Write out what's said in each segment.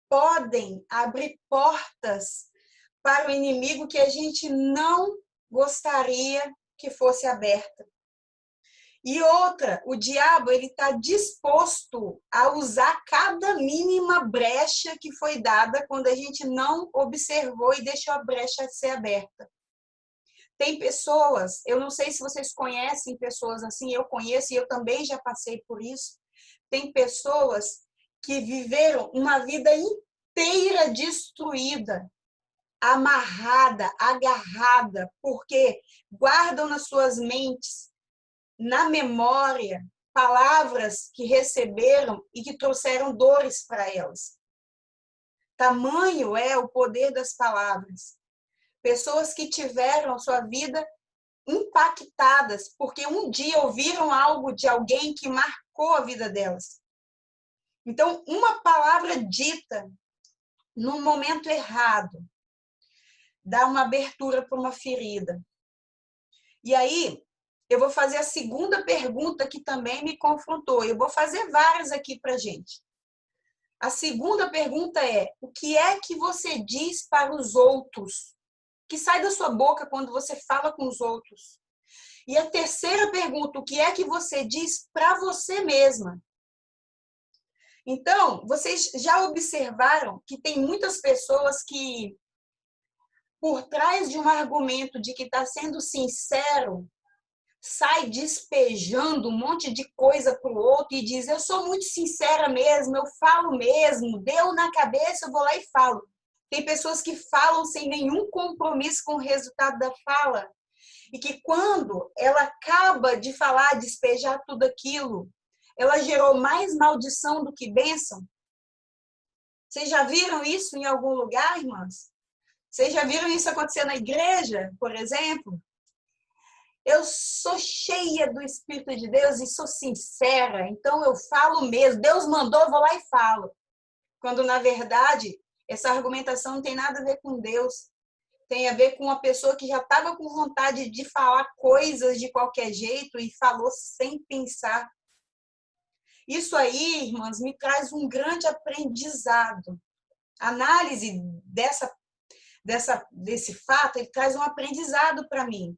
podem abrir portas para o inimigo que a gente não gostaria que fosse aberta. E outra, o diabo ele está disposto a usar cada mínima brecha que foi dada quando a gente não observou e deixou a brecha ser aberta. Tem pessoas, eu não sei se vocês conhecem pessoas assim, eu conheço e eu também já passei por isso. Tem pessoas que viveram uma vida inteira destruída, amarrada, agarrada, porque guardam nas suas mentes, na memória, palavras que receberam e que trouxeram dores para elas. Tamanho é o poder das palavras. Pessoas que tiveram a sua vida impactadas, porque um dia ouviram algo de alguém que marcou a vida delas. Então, uma palavra dita no momento errado dá uma abertura para uma ferida. E aí, eu vou fazer a segunda pergunta que também me confrontou. Eu vou fazer várias aqui para a gente. A segunda pergunta é: o que é que você diz para os outros? O que sai da sua boca quando você fala com os outros? E a terceira pergunta: o que é que você diz para você mesma? Então, vocês já observaram que tem muitas pessoas que, por trás de um argumento de que está sendo sincero, sai despejando um monte de coisa para o outro e diz: eu sou muito sincera mesmo, eu falo mesmo, deu na cabeça, eu vou lá e falo. Tem pessoas que falam sem nenhum compromisso com o resultado da fala e que quando ela acaba de falar, despejar tudo aquilo, ela gerou mais maldição do que bênção. Vocês já viram isso em algum lugar, irmãs? Vocês já viram isso acontecer na igreja, por exemplo? Eu sou cheia do Espírito de Deus e sou sincera, então eu falo mesmo. Deus mandou, eu vou lá e falo. Quando, na verdade, essa argumentação não tem nada a ver com Deus. Tem a ver com uma pessoa que já estava com vontade de falar coisas de qualquer jeito e falou sem pensar. Isso aí, irmãs, me traz um grande aprendizado. A análise desse fato, ele traz um aprendizado para mim.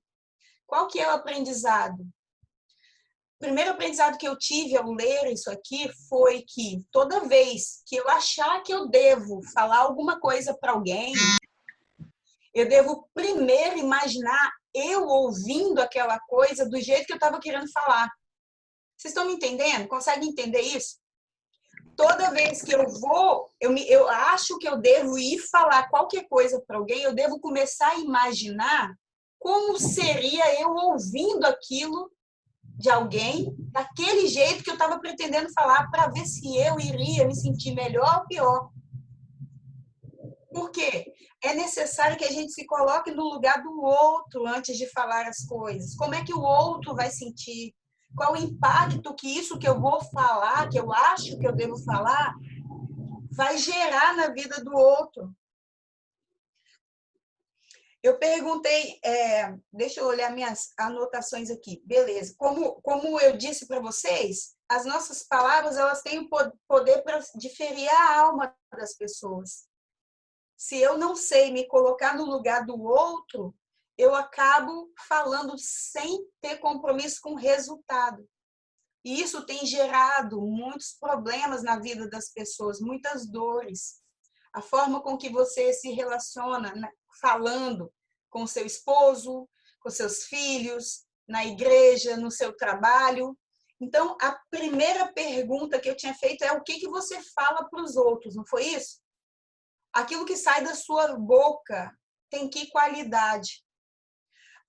Qual que é o aprendizado? O primeiro aprendizado que eu tive ao ler isso aqui foi que toda vez que eu achar que eu devo falar alguma coisa para alguém, eu devo primeiro imaginar eu ouvindo aquela coisa do jeito que eu estava querendo falar. Vocês estão me entendendo? Conseguem entender isso? Toda vez que eu acho que eu devo ir falar qualquer coisa para alguém, eu devo começar a imaginar como seria eu ouvindo aquilo de alguém daquele jeito que eu estava pretendendo falar para ver se eu iria me sentir melhor ou pior. Por quê? É necessário que a gente se coloque no lugar do outro antes de falar as coisas. Como é que o outro vai sentir? Qual o impacto que isso que eu vou falar, que eu acho que eu devo falar, vai gerar na vida do outro? Eu perguntei, deixa eu olhar minhas anotações aqui, beleza. Como eu disse para vocês, as nossas palavras elas têm o poder para diferir a alma das pessoas. Se eu não sei me colocar no lugar do outro, eu acabo falando sem ter compromisso com o resultado. E isso tem gerado muitos problemas na vida das pessoas, muitas dores. A forma com que você se relaciona, falando com seu esposo, com seus filhos, na igreja, no seu trabalho. Então, a primeira pergunta que eu tinha feito é: o que você fala para os outros, não foi isso? Aquilo que sai da sua boca tem que qualidade.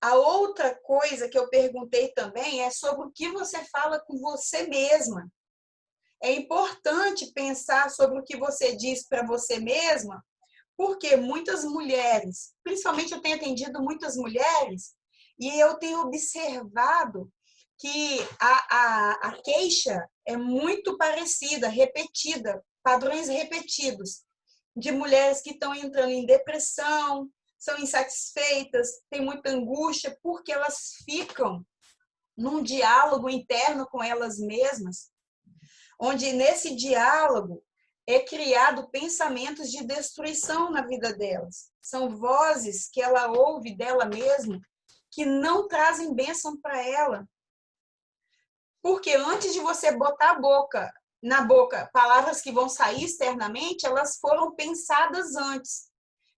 A outra coisa que eu perguntei também é sobre o que você fala com você mesma. É importante pensar sobre o que você diz para você mesma, porque muitas mulheres, principalmente eu tenho atendido muitas mulheres, e eu tenho observado que a queixa é muito parecida, repetida, padrões repetidos, de mulheres que estão entrando em depressão, são insatisfeitas, têm muita angústia, porque elas ficam num diálogo interno com elas mesmas, onde nesse diálogo é criado pensamentos de destruição na vida delas. São vozes que ela ouve dela mesma que não trazem bênção para ela. Porque antes de você botar na boca palavras que vão sair externamente, elas foram pensadas antes.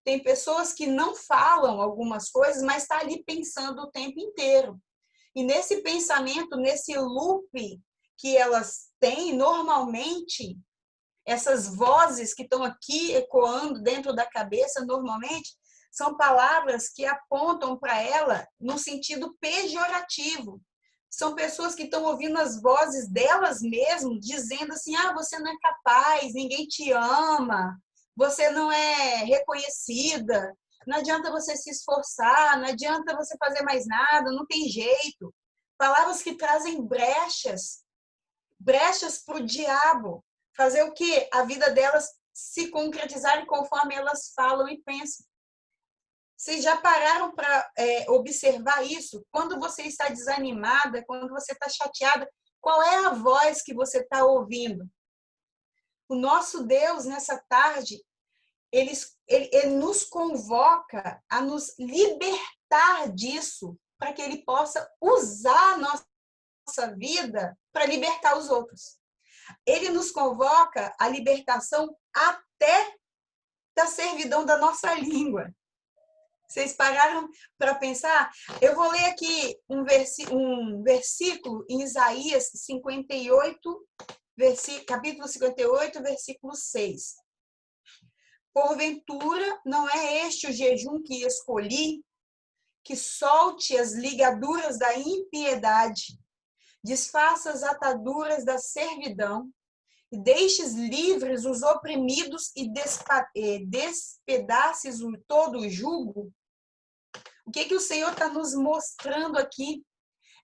Tem pessoas que não falam algumas coisas, mas está ali pensando o tempo inteiro. E nesse pensamento, nesse loop que elas têm, normalmente, essas vozes que estão aqui ecoando dentro da cabeça, normalmente, são palavras que apontam para ela no sentido pejorativo. São pessoas que estão ouvindo as vozes delas mesmas, dizendo assim, você não é capaz, ninguém te ama, você não é reconhecida, não adianta você se esforçar, não adianta você fazer mais nada, não tem jeito. Palavras que trazem brechas para o diabo. Fazer o quê? A vida delas se concretizarem conforme elas falam e pensam. Vocês já pararam para observar isso? Quando você está desanimada, quando você está chateada, qual é a voz que você está ouvindo? O nosso Deus, nessa tarde, ele nos convoca a nos libertar disso, para que ele possa usar a nossa vida para libertar os outros. Ele nos convoca à libertação até da servidão da nossa língua. Vocês pararam para pensar? Eu vou ler aqui um versículo em Isaías 58, capítulo 58, versículo 6. Porventura, não é este o jejum que escolhi, que solte as ligaduras da impiedade, desfaça as ataduras da servidão, e deixes livres os oprimidos e despedaces todo o jugo? O que o Senhor está nos mostrando aqui?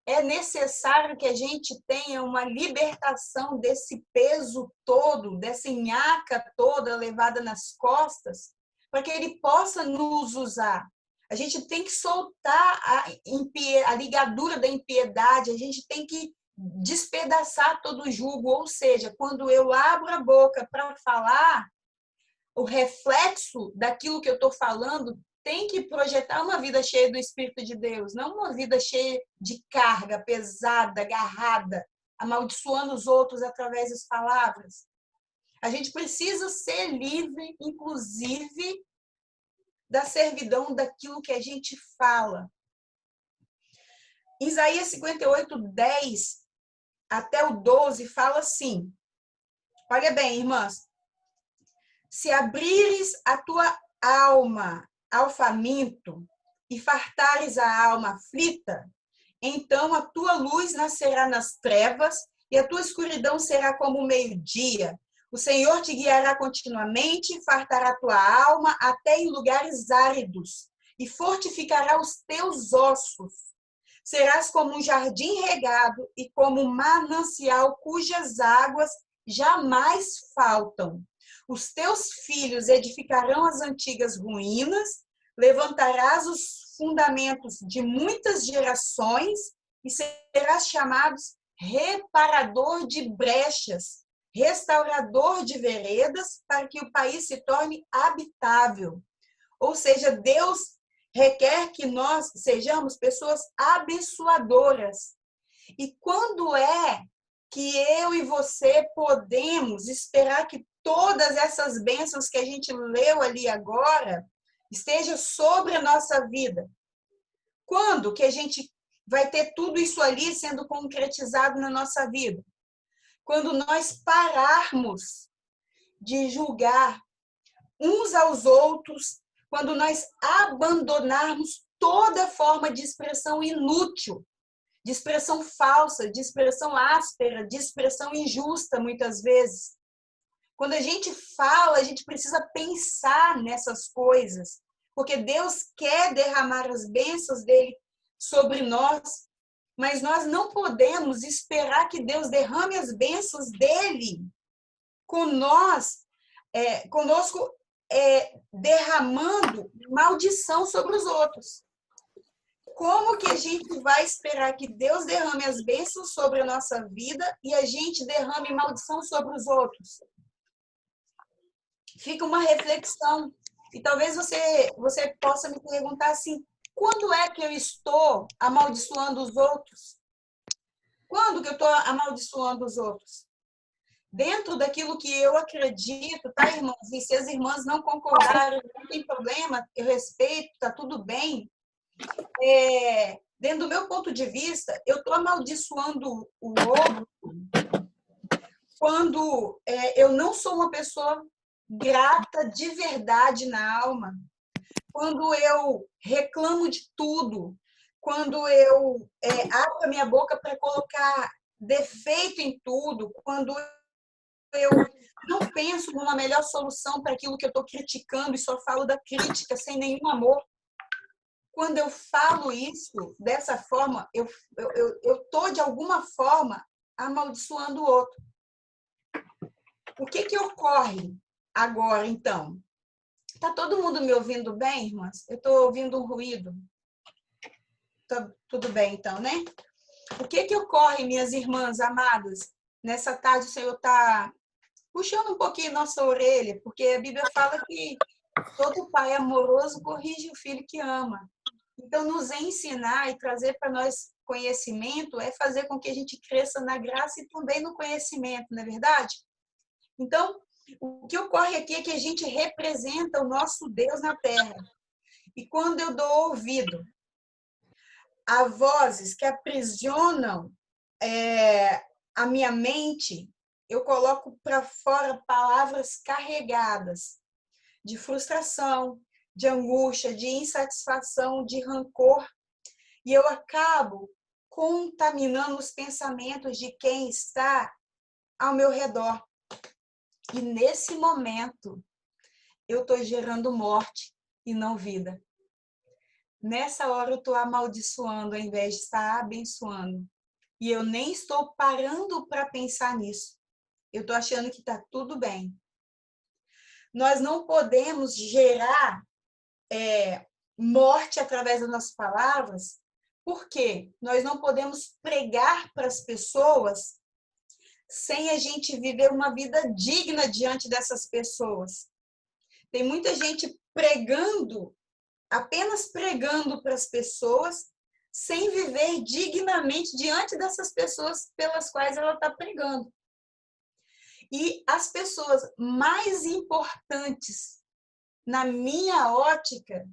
É necessário que a gente tenha uma libertação desse peso todo, dessa nhaca toda levada nas costas, para que Ele possa nos usar. A gente tem que soltar a ligadura da impiedade, a gente tem que despedaçar todo o jugo, ou seja, quando eu abro a boca para falar, o reflexo daquilo que eu estou falando tem que projetar uma vida cheia do Espírito de Deus, não uma vida cheia de carga pesada, agarrada, amaldiçoando os outros através das palavras. A gente precisa ser livre, inclusive, da servidão daquilo que a gente fala. Isaías 58, 10 até o 12 fala assim, olha bem, irmãs, se abrires a tua alma ao faminto e fartares a alma aflita, então a tua luz nascerá nas trevas e a tua escuridão será como o meio-dia. O Senhor te guiará continuamente, fartará a tua alma até em lugares áridos e fortificará os teus ossos. Serás como um jardim regado e como um manancial cujas águas jamais faltam. Os teus filhos edificarão as antigas ruínas, levantarás os fundamentos de muitas gerações e serás chamado reparador de brechas, restaurador de veredas, para que o país se torne habitável. Ou seja, Deus requer que nós sejamos pessoas abençoadoras. E quando é que eu e você podemos esperar que todas essas bênçãos que a gente leu ali agora esteja sobre a nossa vida? Quando que a gente vai ter tudo isso ali sendo concretizado na nossa vida? Quando nós pararmos de julgar uns aos outros, quando nós abandonarmos toda forma de expressão inútil, de expressão falsa, de expressão áspera, de expressão injusta, muitas vezes. Quando a gente fala, a gente precisa pensar nessas coisas, porque Deus quer derramar as bênçãos dele sobre nós, mas nós não podemos esperar que Deus derrame as bênçãos dele conosco derramando maldição sobre os outros. Como que a gente vai esperar que Deus derrame as bênçãos sobre a nossa vida e a gente derrame maldição sobre os outros? Fica uma reflexão. E talvez você possa me perguntar assim, quando é que eu estou amaldiçoando os outros? Quando que eu estou amaldiçoando os outros? Dentro daquilo que eu acredito, tá, irmãs? E se as irmãs não concordarem, não tem problema, eu respeito, tá tudo bem. Dentro do meu ponto de vista, eu estou amaldiçoando o outro quando eu não sou uma pessoa grata de verdade na alma, quando eu reclamo de tudo, quando eu abro a minha boca para colocar defeito em tudo, quando eu não penso numa melhor solução para aquilo que eu estou criticando e só falo da crítica sem nenhum amor. Quando eu falo isso dessa forma, eu estou, de alguma forma, amaldiçoando o outro. O que ocorre agora, então? Está todo mundo me ouvindo bem, irmãs? Eu estou ouvindo um ruído. Tá tudo bem, então, né? O que ocorre, minhas irmãs amadas? Nessa tarde o Senhor está puxando um pouquinho nossa orelha, porque a Bíblia fala que todo pai amoroso corrige o filho que ama. Então, nos ensinar e trazer para nós conhecimento é fazer com que a gente cresça na graça e também no conhecimento, não é verdade? Então, o que ocorre aqui é que a gente representa o nosso Deus na terra. E quando eu dou ouvido a vozes que aprisionam a minha mente, eu coloco para fora palavras carregadas de frustração, de angústia, de insatisfação, de rancor. E eu acabo contaminando os pensamentos de quem está ao meu redor. E nesse momento, eu estou gerando morte e não vida. Nessa hora, eu estou amaldiçoando ao invés de estar abençoando. E eu nem estou parando para pensar nisso. Eu estou achando que está tudo bem. Nós não podemos gerar morte através das nossas palavras, porque nós não podemos pregar para as pessoas sem a gente viver uma vida digna diante dessas pessoas. Tem muita gente pregando, apenas pregando para as pessoas, sem viver dignamente diante dessas pessoas pelas quais ela está pregando. E as pessoas mais importantes, na minha ótica,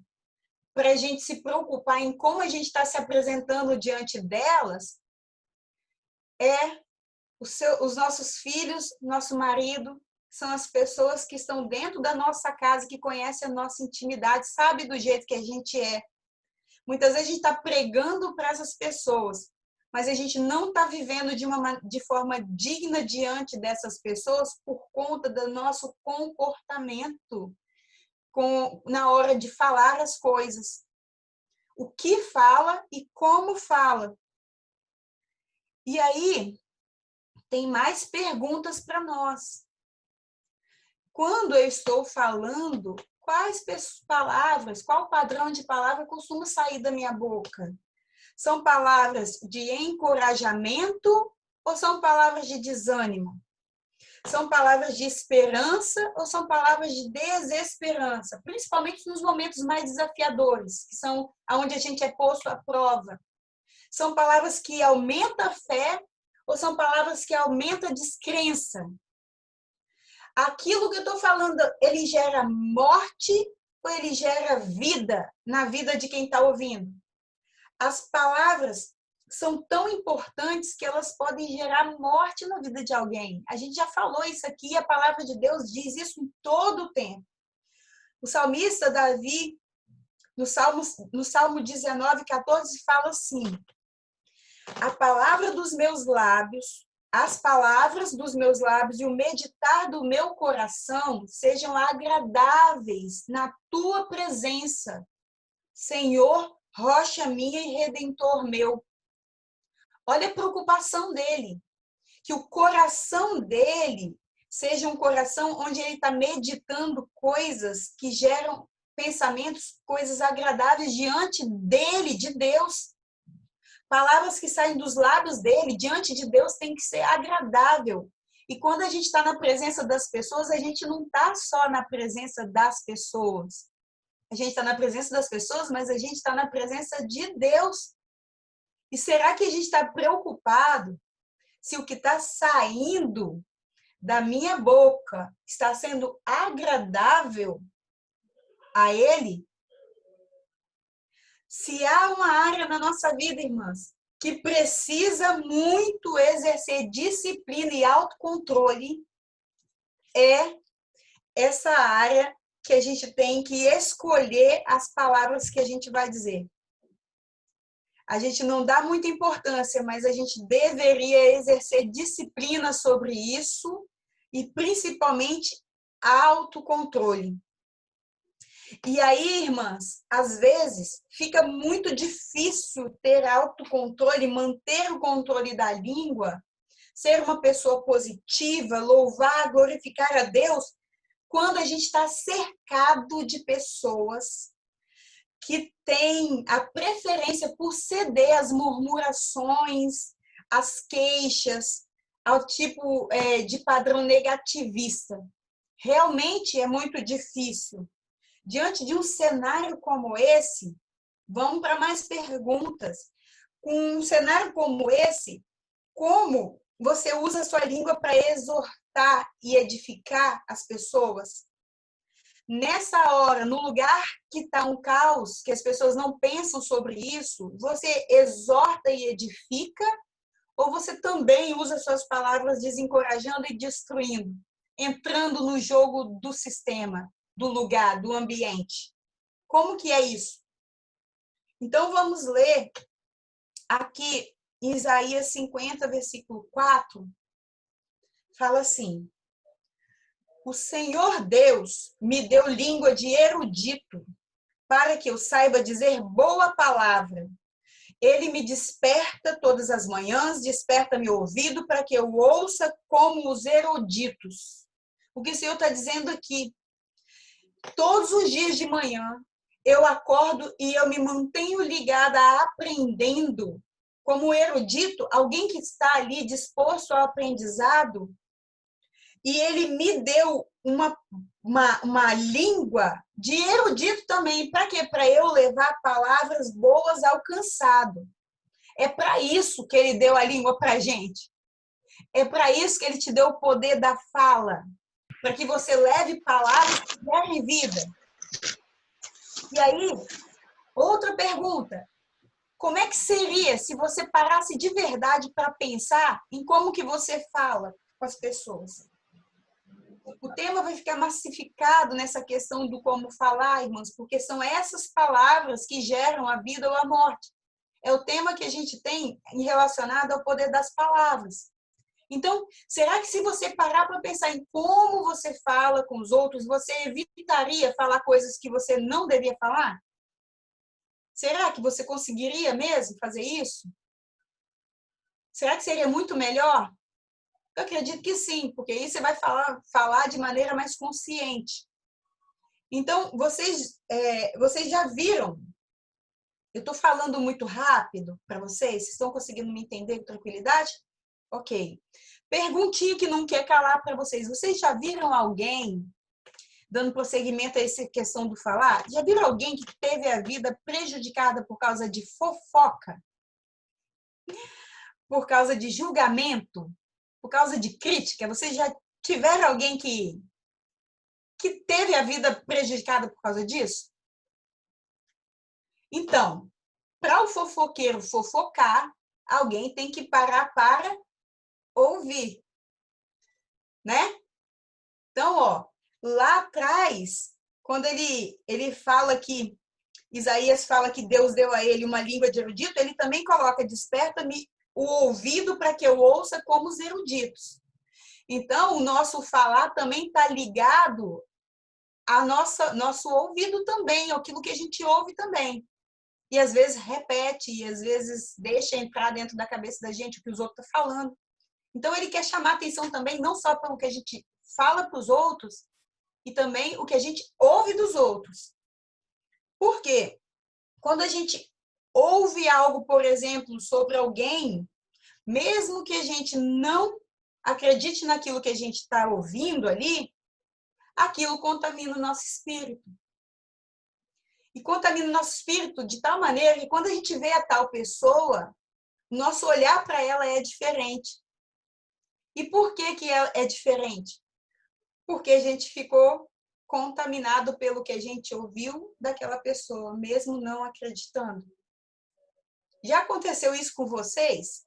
para a gente se preocupar em como a gente está se apresentando diante delas, os nossos filhos, nosso marido, são as pessoas que estão dentro da nossa casa, que conhecem a nossa intimidade, sabe do jeito que a gente é. Muitas vezes a gente está pregando para essas pessoas, mas a gente não está vivendo de forma digna diante dessas pessoas por conta do nosso comportamento na hora de falar as coisas. O que fala e como fala. E aí, tem mais perguntas para nós. Quando eu estou falando, quais palavras, qual padrão de palavra costuma sair da minha boca? São palavras de encorajamento ou são palavras de desânimo? São palavras de esperança ou são palavras de desesperança? Principalmente nos momentos mais desafiadores, que são onde a gente é posto à prova. São palavras que aumentam a fé ou são palavras que aumentam a descrença? Aquilo que eu estou falando, ele gera morte ou ele gera vida na vida de quem está ouvindo? As palavras são tão importantes que elas podem gerar morte na vida de alguém. A gente já falou isso aqui, a palavra de Deus diz isso em todo o tempo. O salmista Davi, no Salmo 19, 14, fala assim: a palavra dos meus lábios, as palavras dos meus lábios e o meditar do meu coração sejam agradáveis na tua presença, Senhor, rocha minha e redentor meu. Olha a preocupação dele, que o coração dele seja um coração onde ele está meditando coisas que geram pensamentos, coisas agradáveis diante dele, de Deus. Palavras que saem dos lábios dele, diante de Deus, tem que ser agradável. E quando a gente está na presença das pessoas, a gente não está só na presença das pessoas. A gente está na presença das pessoas, mas a gente está na presença de Deus. E será que a gente está preocupado se o que está saindo da minha boca está sendo agradável a Ele? Se há uma área na nossa vida, irmãs, que precisa muito exercer disciplina e autocontrole, é essa área que a gente tem que escolher as palavras que a gente vai dizer. A gente não dá muita importância, mas a gente deveria exercer disciplina sobre isso e, principalmente, autocontrole. E aí, irmãs, às vezes fica muito difícil ter autocontrole, manter o controle da língua, ser uma pessoa positiva, louvar, glorificar a Deus, quando a gente está cercado de pessoas que têm a preferência por ceder às murmurações, às queixas, ao tipo de padrão negativista. Realmente é muito difícil. Diante de um cenário como esse, vamos para mais perguntas. Com um cenário como esse, como você usa a sua língua para exortar e edificar as pessoas? Nessa hora, no lugar que está um caos, que as pessoas não pensam sobre isso, você exorta e edifica, ou você também usa suas palavras desencorajando e destruindo, entrando no jogo do sistema, do lugar, do ambiente? Como que é isso? Então, vamos ler aqui em Isaías 50, versículo 4, fala assim: o Senhor Deus me deu língua de erudito, para que eu saiba dizer boa palavra. Ele me desperta todas as manhãs, desperta meu ouvido para que eu ouça como os eruditos. O que o Senhor está dizendo aqui? Todos os dias de manhã, eu acordo e eu me mantenho ligada a aprendendo. Como erudito, alguém que está ali disposto ao aprendizado, e ele me deu uma língua de erudito também. Para quê? Para eu levar palavras boas ao cansado. É para isso que ele deu a língua para a gente. É para isso que ele te deu o poder da fala. Para que você leve palavras que gerem vida. E aí, outra pergunta. Como é que seria se você parasse de verdade para pensar em como que você fala com as pessoas? O tema vai ficar massificado nessa questão do como falar, irmãos, porque são essas palavras que geram a vida ou a morte. É o tema que a gente tem relacionado ao poder das palavras. Então, será que se você parar para pensar em como você fala com os outros, você evitaria falar coisas que você não devia falar? Será que você conseguiria mesmo fazer isso? Será que seria muito melhor? Eu acredito que sim, porque aí você vai falar de maneira mais consciente. Então, vocês já viram? Eu estou falando muito rápido para vocês? Vocês estão conseguindo me entender com tranquilidade? Ok. Perguntinha que não quer calar para vocês. Vocês já viram alguém, dando prosseguimento a essa questão do falar, já viram alguém que teve a vida prejudicada por causa de fofoca? Por causa de julgamento? Por causa de crítica? Vocês já tiveram alguém que teve a vida prejudicada por causa disso? Então, para o fofoqueiro fofocar, alguém tem que parar para ouvir, né? Então, ó, lá atrás, quando ele fala que Isaías fala que Deus deu a ele uma língua de erudito, ele também coloca: desperta-me o ouvido para que eu ouça como os eruditos. Então, o nosso falar também está ligado a nosso ouvido também, aquilo que a gente ouve também. E às vezes repete, e às vezes deixa entrar dentro da cabeça da gente o que os outros estão falando. Então ele quer chamar atenção também, não só pelo que a gente fala para os outros, e também o que a gente ouve dos outros. Por quê? Quando a gente ouve algo, por exemplo, sobre alguém, mesmo que a gente não acredite naquilo que a gente está ouvindo ali, aquilo contamina o nosso espírito. E contamina o nosso espírito de tal maneira que quando a gente vê a tal pessoa, nosso olhar para ela é diferente. E por que é diferente? Porque a gente ficou contaminado pelo que a gente ouviu daquela pessoa, mesmo não acreditando. Já aconteceu isso com vocês?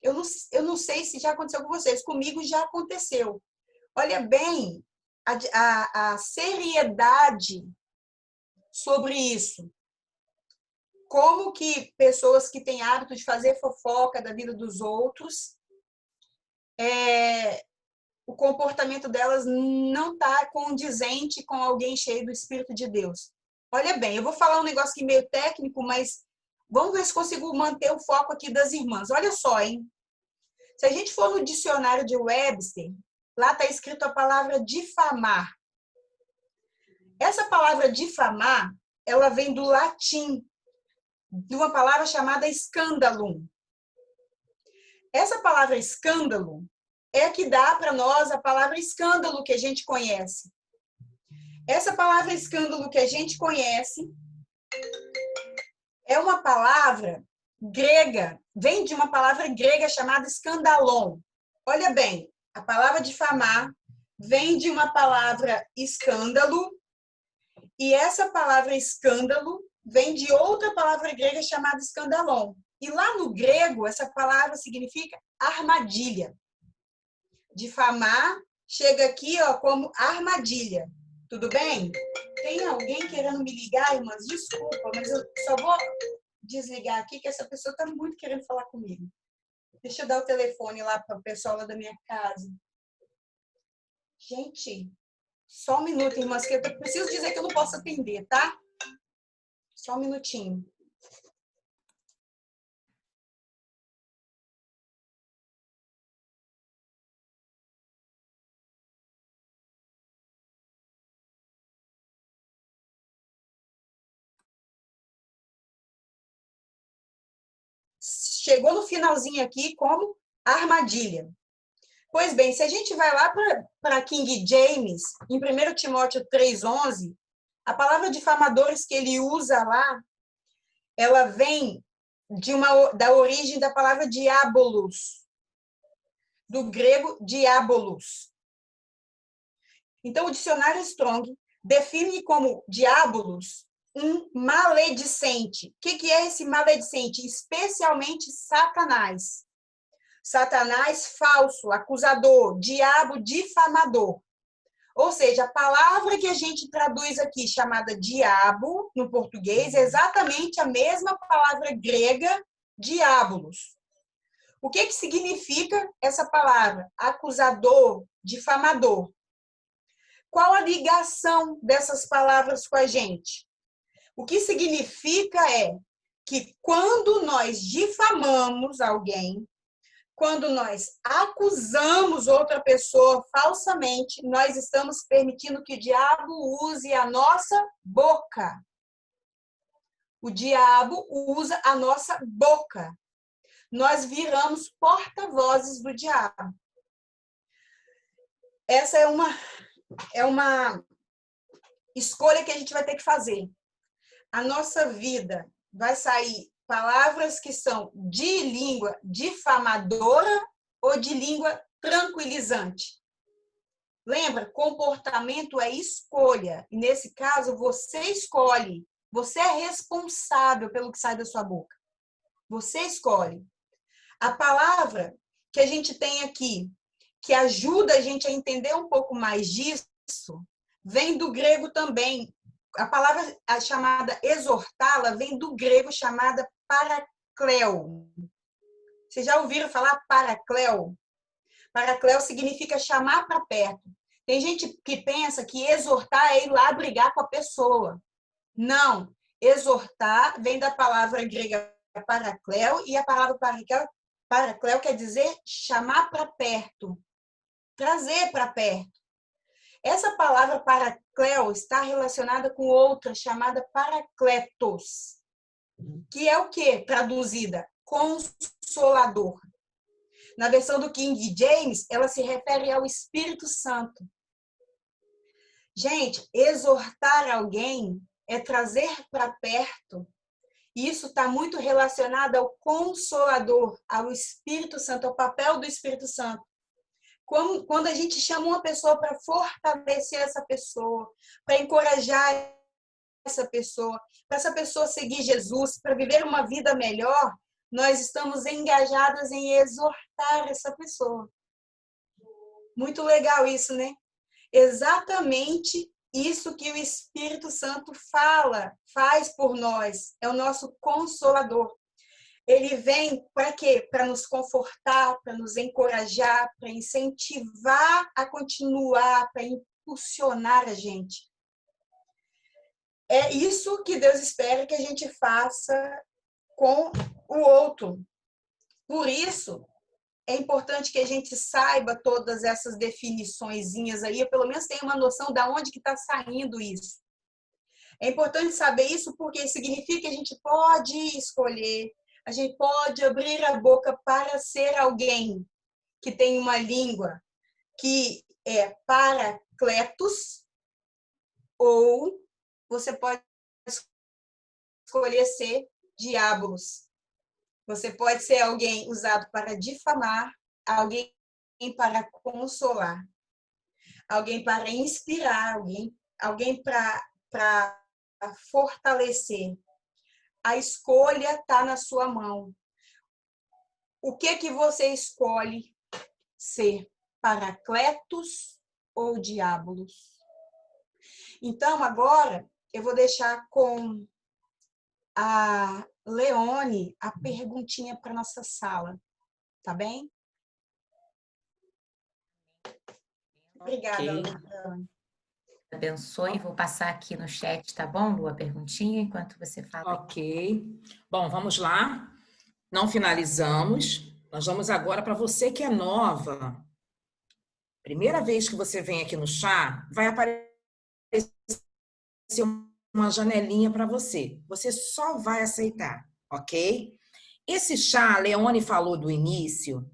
Eu não sei se já aconteceu com vocês. Comigo já aconteceu. Olha bem a seriedade sobre isso. Como que pessoas que têm hábito de fazer fofoca da vida dos outros, o comportamento delas não está condizente com alguém cheio do Espírito de Deus. Olha bem, eu vou falar um negócio aqui meio técnico, mas vamos ver se consigo manter o foco aqui das irmãs. Olha só, hein? Se a gente for no dicionário de Webster, lá está escrito a palavra difamar. Essa palavra difamar, ela vem do latim, de uma palavra chamada escândalo. Essa palavra escândalo é a que dá para nós a palavra escândalo que a gente conhece. Essa palavra escândalo que a gente conhece é uma palavra grega, vem de uma palavra grega chamada escandalon. Olha bem, a palavra difamar vem de uma palavra escândalo, e essa palavra escândalo vem de outra palavra grega chamada escandalon. E lá no grego, essa palavra significa armadilha. Difamar chega aqui, ó, como armadilha. Tudo bem? Tem alguém querendo me ligar, irmãs? Desculpa, mas eu só vou desligar aqui, que essa pessoa está muito querendo falar comigo. Deixa eu dar o telefone lá para o pessoal lá da minha casa. Gente, só um minuto, irmãs, que eu preciso dizer que eu não posso atender, tá? Só um minutinho. Chegou no finalzinho aqui como armadilha. Pois bem, se a gente vai lá para King James, em 1 Timóteo 3,11, a palavra difamadores que ele usa lá, ela vem da origem da palavra diabolos, do grego diabolos. Então, o dicionário Strong define como diabolos um maledicente. O que é esse maledicente? Especialmente Satanás. Satanás falso, acusador, diabo difamador. Ou seja, a palavra que a gente traduz aqui, chamada diabo, no português, é exatamente a mesma palavra grega, diabolos. O que significa essa palavra? Acusador, difamador. Qual a ligação dessas palavras com a gente? O que significa é que quando nós difamamos alguém, quando nós acusamos outra pessoa falsamente, nós estamos permitindo que o diabo use a nossa boca. O diabo usa a nossa boca. Nós viramos porta-vozes do diabo. Essa é uma escolha que a gente vai ter que fazer. A nossa vida vai sair palavras que são de língua difamadora ou de língua tranquilizante. Lembra? Comportamento é escolha. E nesse caso, você escolhe. Você é responsável pelo que sai da sua boca. Você escolhe. A palavra que a gente tem aqui, que ajuda a gente a entender um pouco mais disso, vem do grego também. A palavra chamada exortá-la vem do grego chamada paracleo. Vocês já ouviram falar paracleo? Paracleo significa chamar para perto. Tem gente que pensa que exortar é ir lá brigar com a pessoa. Não. Exortar vem da palavra grega paracleo, e a palavra paracleo quer dizer chamar para perto, trazer para perto. Essa palavra paracleo está relacionada com outra chamada paracletos, que é o quê? Traduzida, consolador. Na versão do King James, ela se refere ao Espírito Santo. Gente, exortar alguém é trazer para perto. Isso está muito relacionado ao Consolador, ao Espírito Santo, ao papel do Espírito Santo. Quando a gente chama uma pessoa para fortalecer essa pessoa, para encorajar essa pessoa, para essa pessoa seguir Jesus, para viver uma vida melhor, nós estamos engajadas em exortar essa pessoa. Muito legal isso, né? Exatamente isso que o Espírito Santo faz por nós. É o nosso consolador. Ele vem para quê? Para nos confortar, para nos encorajar, para incentivar a continuar, para impulsionar a gente. É isso que Deus espera que a gente faça com o outro. Por isso, é importante que a gente saiba todas essas definiçõezinhas aí, eu pelo menos tenha uma noção de onde que está saindo isso. É importante saber isso porque significa que a gente pode escolher, a gente pode abrir a boca para ser alguém que tem uma língua que é paracletos, ou você pode escolher ser diabolos. Você pode ser alguém usado para difamar, alguém para consolar, alguém para inspirar, alguém para fortalecer. A escolha está na sua mão. O que você escolhe ser? Paracletos ou diabolos? Então, agora, eu vou deixar com a Leone a perguntinha para nossa sala. Tá bem? Obrigada, Leone. Abençoe. Vou passar aqui no chat, tá bom, Lu, a perguntinha, enquanto você fala. Ok. Bom, vamos lá. Não finalizamos. Nós vamos agora para você que é nova. Primeira vez que você vem aqui no chá, vai aparecer uma janelinha para você. Você só vai aceitar, ok? Esse chá, a Leone falou do início,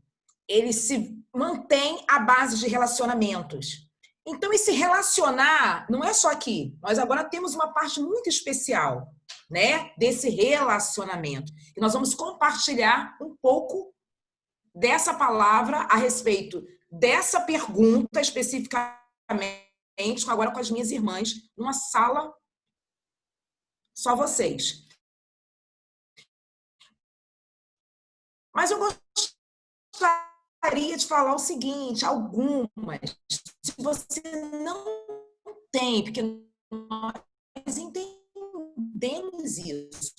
ele se mantém à base de relacionamentos. Então, esse relacionar não é só aqui. Nós agora temos uma parte muito especial, né, desse relacionamento. E nós vamos compartilhar um pouco dessa palavra a respeito dessa pergunta especificamente, agora com as minhas irmãs, numa sala só vocês. Mas eu gostaria de falar o seguinte, algumas, se você não tem, porque nós entendemos isso,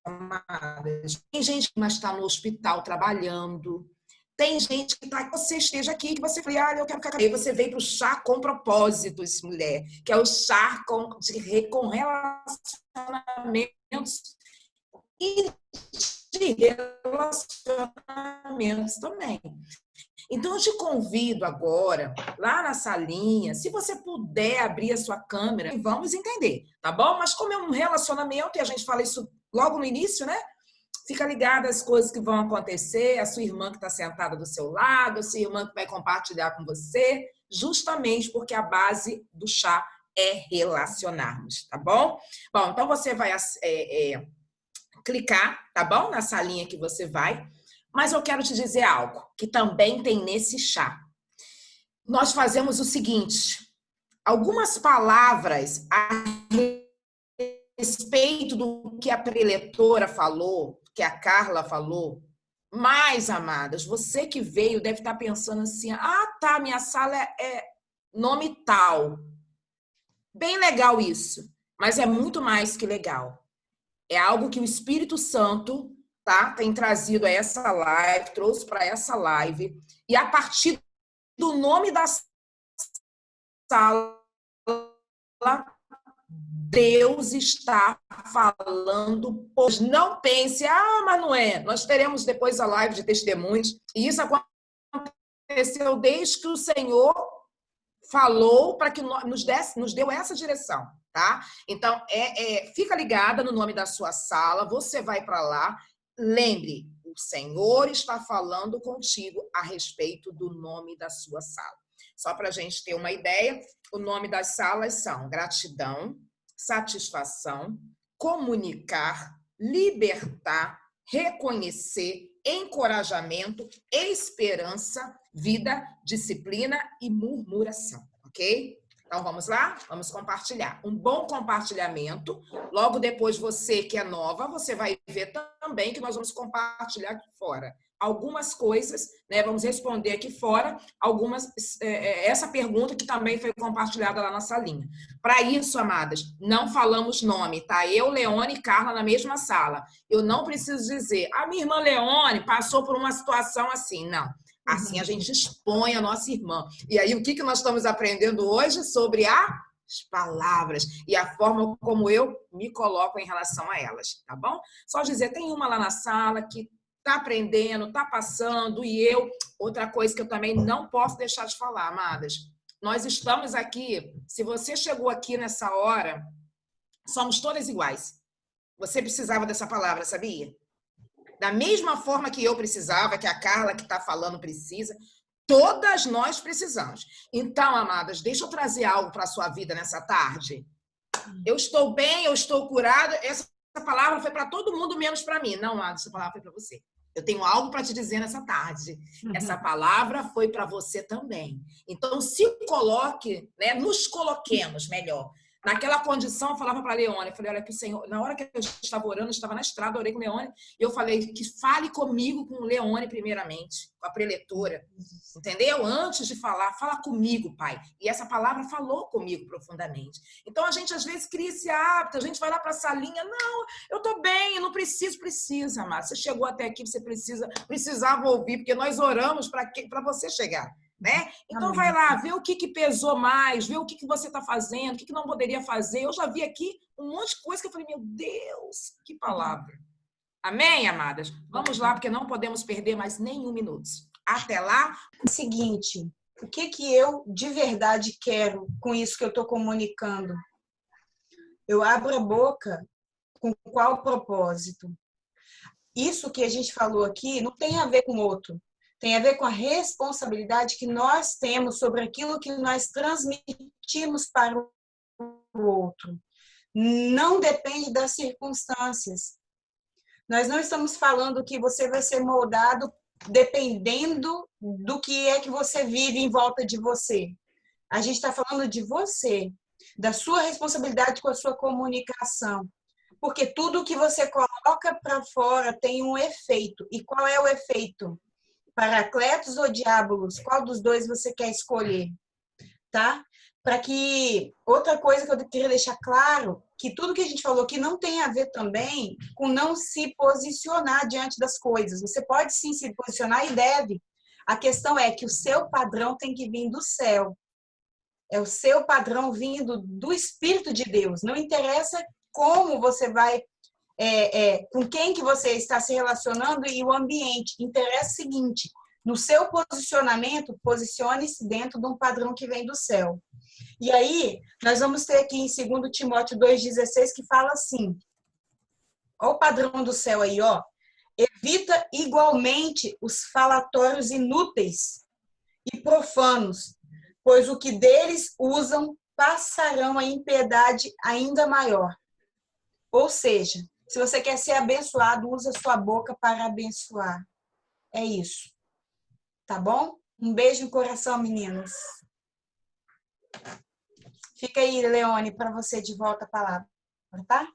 amadas. Tem gente que está no hospital trabalhando, tem gente que está que você esteja aqui, que você fala, eu quero que acabe. Você veio para o chá com propósitos, mulher, que é o chá com relacionamentos e de relacionamentos também. Então, eu te convido agora, lá na salinha, se você puder abrir a sua câmera, e vamos entender, tá bom? Mas como é um relacionamento, e a gente fala isso logo no início, né? Fica ligada às coisas que vão acontecer, a sua irmã que está sentada do seu lado, a sua irmã que vai compartilhar com você, justamente porque a base do chá é relacionarmos, tá bom? Bom, então você vai clicar, tá bom? Na salinha que você vai. Mas eu quero te dizer algo que também tem nesse chá. Nós fazemos o seguinte, algumas palavras a respeito do que a preletora falou, que a Carla falou, mais amadas, você que veio deve estar pensando assim, ah, tá, minha sala é nome tal. Bem legal isso, mas é muito mais que legal. É algo que o Espírito Santo, tá, tem trazido a essa live, trouxe para essa live, e a partir do nome da sala, Deus está falando, pois não pense, mas não é. Nós teremos depois a live de testemunhos, e isso aconteceu desde que o Senhor falou para que nos deu essa direção, tá? Então, fica ligada no nome da sua sala, você vai para lá. Lembre, O Senhor está falando contigo a respeito do nome da sua sala. Só para a gente ter uma ideia, o nome das salas são gratidão, satisfação, comunicar, libertar, reconhecer, encorajamento, esperança, vida, disciplina e murmuração, ok? Então, vamos lá? Vamos compartilhar. Um bom compartilhamento. Logo depois, você que é nova, você vai ver também que nós vamos compartilhar aqui fora algumas coisas, né? Vamos responder aqui fora essa pergunta que também foi compartilhada lá na salinha. Para isso, amadas, não falamos nome, tá? Eu, Leone e Carla na mesma sala. Eu não preciso dizer, a minha irmã Leone passou por uma situação assim. Não. Assim a gente expõe a nossa irmã. E aí, o que nós estamos aprendendo hoje sobre as palavras e a forma como eu me coloco em relação a elas, tá bom? Só dizer, tem uma lá na sala que tá aprendendo, tá passando, e eu... Outra coisa que eu também não posso deixar de falar, amadas. Nós estamos aqui, se você chegou aqui nessa hora, somos todas iguais. Você precisava dessa palavra, sabia? Da mesma forma que eu precisava, que a Carla que está falando precisa, todas nós precisamos. Então, amadas, deixa eu trazer algo para a sua vida nessa tarde. Eu estou bem, eu estou curada. Essa palavra foi para todo mundo, menos para mim. Não, amadas, essa palavra foi para você. Eu tenho algo para te dizer nessa tarde. Essa palavra foi para você também. Então, se coloque, né, nos coloquemos melhor. Naquela condição, eu falava para a Leone, eu falei, olha, que o Senhor, na hora que eu estava orando, eu estava na estrada, orei com Leone, e eu falei que fale comigo com Leone primeiramente, com a preletora, entendeu? Antes de falar, fala comigo, pai. E essa palavra falou comigo profundamente. Então, a gente às vezes cria esse hábito, a gente vai lá para a salinha, não, eu estou bem, eu não preciso, precisa, amado. Você chegou até aqui, você precisava ouvir, porque nós oramos para você chegar. Né? Então, vai lá, vê o que pesou mais, vê o que você está fazendo, o que não poderia fazer. Eu já vi aqui um monte de coisa que eu falei, meu Deus, que palavra. Amém, amadas? Vamos lá, porque não podemos perder mais nenhum minuto. Até lá. Seguinte, o que eu de verdade quero com isso que eu estou comunicando? Eu abro a boca com qual propósito? Isso que a gente falou aqui não tem a ver com o outro. Tem a ver com a responsabilidade que nós temos sobre aquilo que nós transmitimos para o outro. Não depende das circunstâncias. Nós não estamos falando que você vai ser moldado dependendo do que é que você vive em volta de você. A gente está falando de você, da sua responsabilidade com a sua comunicação. Porque tudo que você coloca para fora tem um efeito. E qual é o efeito? Paracletos ou diabolos? Qual dos dois você quer escolher? Tá? Para que... Outra coisa que eu queria deixar claro, que tudo que a gente falou aqui não tem a ver também com não se posicionar diante das coisas. Você pode sim se posicionar e deve. A questão é que o seu padrão tem que vir do céu. É o seu padrão vindo do Espírito de Deus. Não interessa como você vai... com quem que você está se relacionando e o ambiente. Interessa o seguinte, no seu posicionamento, posicione-se dentro de um padrão que vem do céu. E aí, nós vamos ter aqui em 2 Timóteo 2,16, que fala assim, olha o padrão do céu aí, ó. Evita igualmente os falatórios inúteis e profanos, pois o que deles usam passarão a impiedade ainda maior. Ou seja, se você quer ser abençoado, usa sua boca para abençoar. É isso. Tá bom? Um beijo no coração, meninas. Fica aí, Leone, para você de volta a palavra, tá?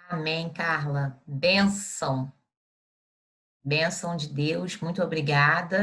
Amém, Carla. Bênção. Bênção de Deus. Muito obrigada.